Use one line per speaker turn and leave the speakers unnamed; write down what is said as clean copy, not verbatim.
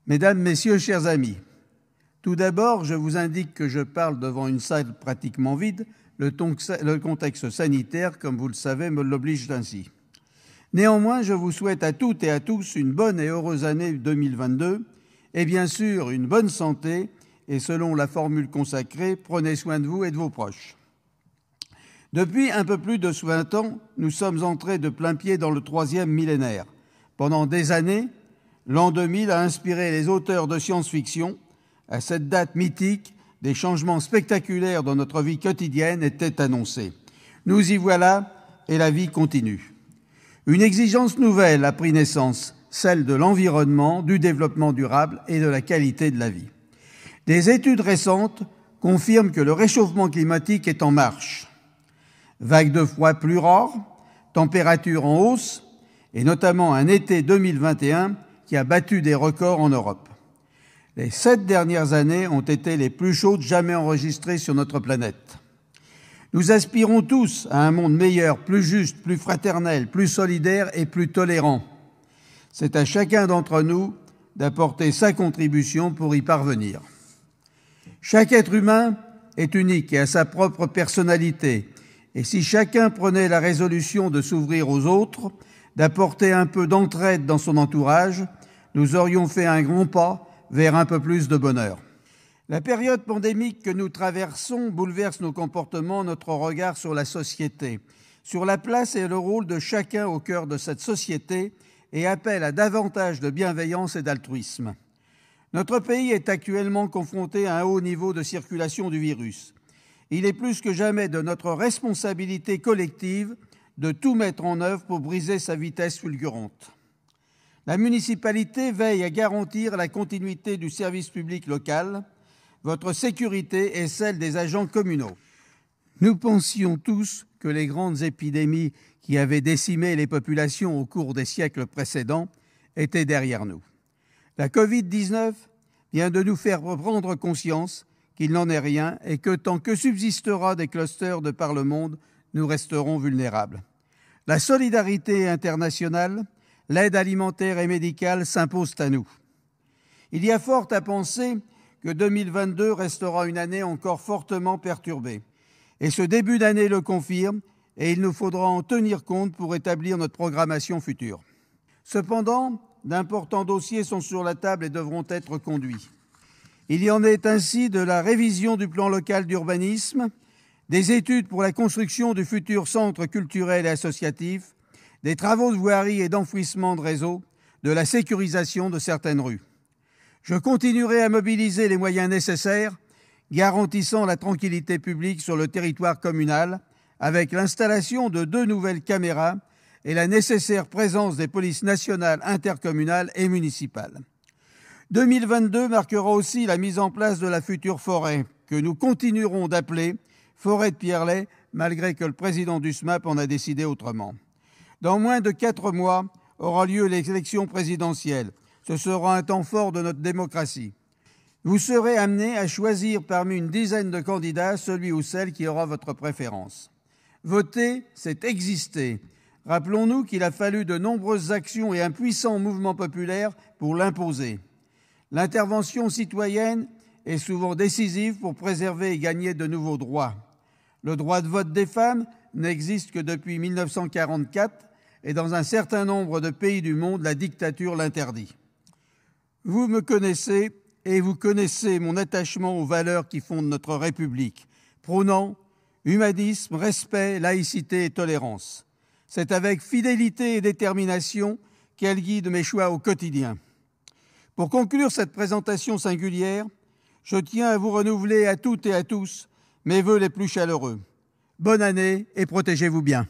Mesdames, Messieurs, chers amis, tout d'abord, je vous indique que je parle devant une salle pratiquement vide. Le contexte sanitaire, comme vous le savez, me l'oblige ainsi. Néanmoins, je vous souhaite à toutes et à tous une bonne et heureuse année 2022 et bien sûr une bonne santé et selon la formule consacrée, prenez soin de vous et de vos proches. Depuis un peu plus de 20 ans, nous sommes entrés de plein pied dans le 3e millénaire. Pendant des années, l'an 2000 a inspiré les auteurs de science-fiction. À cette date mythique, des changements spectaculaires dans notre vie quotidienne étaient annoncés. Nous y voilà et la vie continue. Une exigence nouvelle a pris naissance, celle de l'environnement, du développement durable et de la qualité de la vie. Des études récentes confirment que le réchauffement climatique est en marche. Vagues de froid plus rares, températures en hausse et notamment un été 2021 qui a battu des records en Europe. Les 7 dernières années ont été les plus chaudes jamais enregistrées sur notre planète. Nous aspirons tous à un monde meilleur, plus juste, plus fraternel, plus solidaire et plus tolérant. C'est à chacun d'entre nous d'apporter sa contribution pour y parvenir. Chaque être humain est unique et a sa propre personnalité. Et si chacun prenait la résolution de s'ouvrir aux autres, d'apporter un peu d'entraide dans son entourage, nous aurions fait un grand pas vers un peu plus de bonheur. La période pandémique que nous traversons bouleverse nos comportements, notre regard sur la société, sur la place et le rôle de chacun au cœur de cette société et appelle à davantage de bienveillance et d'altruisme. Notre pays est actuellement confronté à un haut niveau de circulation du virus. Il est plus que jamais de notre responsabilité collective de tout mettre en œuvre pour briser sa vitesse fulgurante. La municipalité veille à garantir la continuité du service public local, votre sécurité et celle des agents communaux. Nous pensions tous que les grandes épidémies qui avaient décimé les populations au cours des siècles précédents étaient derrière nous. La Covid-19 vient de nous faire prendre conscience qu'il n'en est rien et que tant que subsistera des clusters de par le monde, nous resterons vulnérables. La solidarité internationale, l'aide alimentaire et médicale s'imposent à nous. Il y a fort à penser que 2022 restera une année encore fortement perturbée. Et ce début d'année le confirme, et il nous faudra en tenir compte pour établir notre programmation future. Cependant, d'importants dossiers sont sur la table et devront être conduits. Il y en est ainsi de la révision du plan local d'urbanisme, des études pour la construction du futur centre culturel et associatif, des travaux de voirie et d'enfouissement de réseaux, de la sécurisation de certaines rues. Je continuerai à mobiliser les moyens nécessaires, garantissant la tranquillité publique sur le territoire communal, avec l'installation de 2 nouvelles caméras et la nécessaire présence des polices nationales, intercommunales et municipales. 2022 marquera aussi la mise en place de la future forêt, que nous continuerons d'appeler forêt de Pierrelet, malgré que le président du SMAP en a décidé autrement. Dans moins de 4 mois aura lieu l'élection présidentielle. Ce sera un temps fort de notre démocratie. Vous serez amenés à choisir parmi une dizaine de candidats celui ou celle qui aura votre préférence. Voter, c'est exister. Rappelons-nous qu'il a fallu de nombreuses actions et un puissant mouvement populaire pour l'imposer. L'intervention citoyenne est souvent décisive pour préserver et gagner de nouveaux droits. Le droit de vote des femmes n'existe que depuis 1944 et dans un certain nombre de pays du monde, la dictature l'interdit. Vous me connaissez et vous connaissez mon attachement aux valeurs qui fondent notre République, prônant humanisme, respect, laïcité et tolérance. C'est avec fidélité et détermination qu'elle guide mes choix au quotidien. Pour conclure cette présentation singulière, je tiens à vous renouveler à toutes et à tous mes vœux les plus chaleureux. Bonne année et protégez-vous bien.